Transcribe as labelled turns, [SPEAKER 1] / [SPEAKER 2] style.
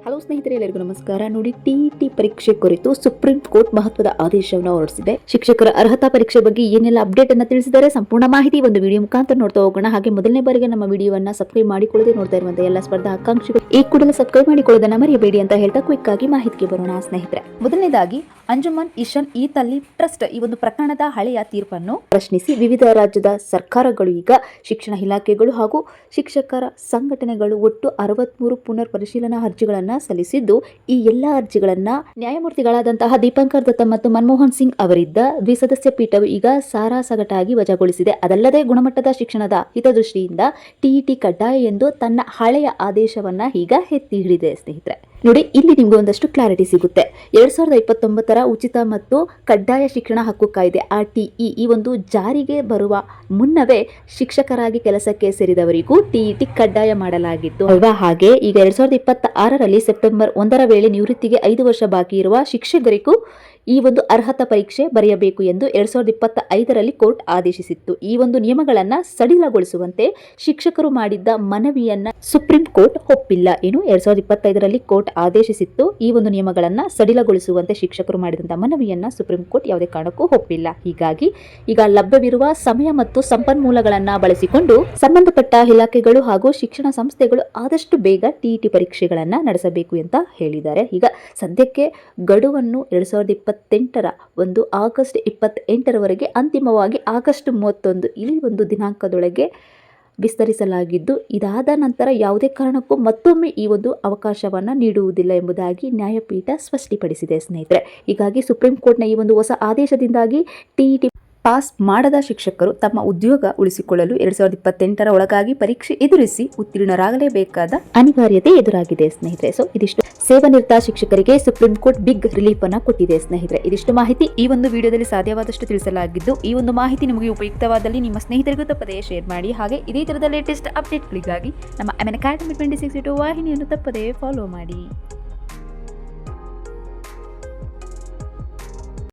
[SPEAKER 1] Hello ಸ್ನೇಹಿತರೆ, ಎಲ್ಲರಿಗೂ ನಮಸ್ಕಾರ. ನೋಡಿ, ಟಿಇಟಿ ಪರೀಕ್ಷೆ ಕುರಿತು ಸುಪ್ರೀಂ ಕೋರ್ಟ್ ಮಹತ್ವದ ಆದೇಶವನ್ನು ಹೊರಡಿಸಿದೆ. ಶಿಕ್ಷಕರ ಅರ್ಹತಾ ಪರೀಕ್ಷೆ ಬಗ್ಗೆ ಏನೆಲ್ಲ ಅಪ್ಡೇಟ್ ಅನ್ನು ತಿಳಿಸಿದರೆ ಸಂಪೂರ್ಣ ಮಾಹಿತಿ ಒಂದು ವಿಡಿಯೋ ಮುಖಾಂತರ ನೋಡ್ತಾ ಹೋಗೋಣ. ಹಾಗೆ ಮೊದಲನೇ ಬಾರಿಗೆ ನಮ್ಮ ವಿಡಿಯೋವನ್ನ ಸಬ್ಸ್ಕ್ರೈಬ್ ಮಾಡಿಕೊಳ್ಳದೆ ನೋಡ್ತಾ ಇರುವಂತಹ ಎಲ್ಲ ಸ್ಪರ್ಧಾ ಆಕಾಂಕ್ಷಿಗಳು ಈ ಕೂಡಲೇ ಸಬ್ಸ್ಕ್ರೈಬ್ ಮಾಡಿಕೊಳ್ಳೋದನ್ನ ಮರೆಯಬೇಡಿ ಅಂತ ಹೇಳ್ತಾ ಕ್ವಿಕ್ ಆಗಿ ಮಾಹಿತಿಗೆ ಬರೋಣ ಸ್ನೇಹಿತರೆ. ಮೊದಲನೇದಾಗಿ ಅಂಜುಮನ್ ಇಶನ್ ಈ ತಲ್ಲಿ ಟ್ರಸ್ಟ್ ಈ ಒಂದು ಪ್ರಕರಣದ ಹಳೆಯ ತೀರ್ಪನ್ನು ಪ್ರಶ್ನಿಸಿ ವಿವಿಧ ರಾಜ್ಯದ ಸರ್ಕಾರಗಳು ಈಗ ಶಿಕ್ಷಣ ಇಲಾಖೆಗಳು ಹಾಗೂ ಶಿಕ್ಷಕರ ಸಂಘಟನೆಗಳು ಒಟ್ಟು 63 ಪುನರ್ ಪರಿಶೀಲನಾ ಅರ್ಜಿಗಳನ್ನ ಸಲ್ಲಿಸಿದ್ದು, ಈ ಎಲ್ಲಾ ಅರ್ಜಿಗಳನ್ನ ನ್ಯಾಯಮೂರ್ತಿಗಳಾದಂತಹ ದೀಪಂಕರ್ ದತ್ತ ಮತ್ತು ಮನಮೋಹನ್ ಸಿಂಗ್ ಅವರಿದ್ದ ದ್ವಿಸದಸ್ಯ ಪೀಠವು ಈಗ ಸಾರಾಸಗಟಾಗಿ ವಜಾಗೊಳಿಸಿದೆ. ಅದಲ್ಲದೆ ಗುಣಮಟ್ಟದ ಶಿಕ್ಷಣದ ಹಿತದೃಷ್ಟಿಯಿಂದ ಟಿಇಟಿ ಕಡ್ಡಾಯ ಎಂದು ತನ್ನ ಹಳೆಯ ಆದೇಶವನ್ನ ಈಗ ಎತ್ತಿ ಹಿಡಿದಿದೆ ಸ್ನೇಹಿತರೆ. ನೋಡಿ, ಇಲ್ಲಿ ನಿಮ್ಗೆ ಒಂದಷ್ಟು ಕ್ಲಾರಿಟಿ ಸಿಗುತ್ತೆ. 2029 ಉಚಿತ ಮತ್ತು ಕಡ್ಡಾಯ ಶಿಕ್ಷಣ ಹಕ್ಕು ಕಾಯ್ದೆ RTE ಈ ಒಂದು ಜಾರಿಗೆ ಬರುವ ಮುನ್ನವೇ ಶಿಕ್ಷಕರಾಗಿ ಕೆಲಸಕ್ಕೆ ಸೇರಿದವರಿಗೂ ಟಿಇಟಿ ಕಡ್ಡಾಯ ಮಾಡಲಾಗಿತ್ತು ಅಲ್ವಾ. ಹಾಗೆ ಈಗ 2026ರಲ್ಲಿ ಸೆಪ್ಟೆಂಬರ್ 1ರ ವೇಳೆ ನಿವೃತ್ತಿಗೆ 5 ವರ್ಷ ಬಾಕಿ ಇರುವ ಶಿಕ್ಷಕರಿಗೂ ಈ ಒಂದು ಅರ್ಹತಾ ಪರೀಕ್ಷೆ ಬರೆಯಬೇಕು ಎಂದು 2025ರಲ್ಲಿ ಕೋರ್ಟ್ ಆದೇಶಿಸಿತ್ತು. ಈ ಒಂದು ನಿಯಮಗಳನ್ನ ಸಡಿಲಗೊಳಿಸುವಂತೆ ಶಿಕ್ಷಕರು ಮಾಡಿದ್ದ ಮನವಿಯನ್ನ ಸುಪ್ರೀಂ ಕೋರ್ಟ್ ಒಪ್ಪಿಲ್ಲ. 2025ರಲ್ಲಿ ಕೋರ್ಟ್ ಆದೇಶಿಸಿತ್ತು. ಈ ಒಂದು ನಿಯಮಗಳನ್ನ ಸಡಿಲಗೊಳಿಸುವಂತೆ ಶಿಕ್ಷಕರು ಮಾಡಿದಂತಹ ಮನವಿಯನ್ನ ಸುಪ್ರೀಂ ಕೋರ್ಟ್ ಯಾವುದೇ ಕಾರಣಕ್ಕೂ ಒಪ್ಪಿಲ್ಲ. ಹೀಗಾಗಿ ಈಗ ಲಭ್ಯವಿರುವ ಸಮಯ ಮತ್ತು ಸಂಪನ್ಮೂಲಗಳನ್ನ ಬಳಸಿಕೊಂಡು ಸಂಬಂಧಪಟ್ಟ ಇಲಾಖೆಗಳು ಹಾಗೂ ಶಿಕ್ಷಣ ಸಂಸ್ಥೆಗಳು ಆದಷ್ಟು ಬೇಗ ಟಿಇಟಿ ಪರೀಕ್ಷೆಗಳನ್ನ ನಡೆಸಬೇಕು ಅಂತ ಹೇಳಿದ್ದಾರೆ. ಈಗ ಸದ್ಯಕ್ಕೆ ಗಡುವನ್ನು 2028ರ ಒಂದು ಆಗಸ್ಟ್ 28ರವರೆಗೆ, ಅಂತಿಮವಾಗಿ ಆಗಸ್ಟ್ 31 ಈ ಒಂದು ದಿನಾಂಕದೊಳಗೆ ವಿಸ್ತರಿಸಲಾಗಿದ್ದು, ಇದಾದ ನಂತರ ಯಾವುದೇ ಕಾರಣಕ್ಕೂ ಮತ್ತೊಮ್ಮೆ ಈ ಒಂದು ಅವಕಾಶವನ್ನು ನೀಡುವುದಿಲ್ಲ ಎಂಬುದಾಗಿ ನ್ಯಾಯಪೀಠ ಸ್ಪಷ್ಟಪಡಿಸಿದೆ ಸ್ನೇಹಿತರೆ. ಹೀಗಾಗಿ ಸುಪ್ರೀಂ ಕೋರ್ಟ್ನ ಈ ಒಂದು ಹೊಸ ಆದೇಶದಿಂದಾಗಿ ಟಿಇಟಿ ಪಾಸ್ ಮಾಡದ ಶಿಕ್ಷಕರು ತಮ್ಮ ಉದ್ಯೋಗ ಉಳಿಸಿಕೊಳ್ಳಲು 2028ರ ಒಳಗಾಗಿ ಪರೀಕ್ಷೆ ಎದುರಿಸಿ ಉತ್ತೀರ್ಣರಾಗಲೇಬೇಕಾದ ಅನಿವಾರ್ಯತೆ ಎದುರಾಗಿದೆ ಸ್ನೇಹಿತರೆ. ಸೊ ಇದಿಷ್ಟು ಸೇವಾನಿರತ ಶಿಕ್ಷಕರಿಗೆ ಸುಪ್ರೀಂ ಕೋರ್ಟ್ ಬಿಗ್ ರಿಲೀಫ್ ಅನ್ನ ಕೊಟ್ಟಿದೆ ಸ್ನೇಹಿತರೆ. ಇದಿಷ್ಟು ಮಾಹಿತಿ ಈ ಒಂದು ವಿಡಿಯೋದಲ್ಲಿ ಸಾಧ್ಯವಾದಷ್ಟು ತಿಳಿಸಲಾಗಿದ್ದು, ಈ ಒಂದು ಮಾಹಿತಿ ನಿಮಗೆ ಉಪಯುಕ್ತವಾದಲ್ಲಿ ನಿಮ್ಮ ಸ್ನೇಹಿತರಿಗೂ ತಪ್ಪದೇ ಶೇರ್ ಮಾಡಿ. ಹಾಗೆ ಇದೇ ತರದ ಲೇಟೆಸ್ಟ್ ಅಪ್ಡೇಟ್ಗಳಿಗಾಗಿ ನಮ್ಮ MN Academy 2062 ವಾಹಿನಿಯನ್ನು ತಪ್ಪದೇ ಫಾಲೋ ಮಾಡಿ.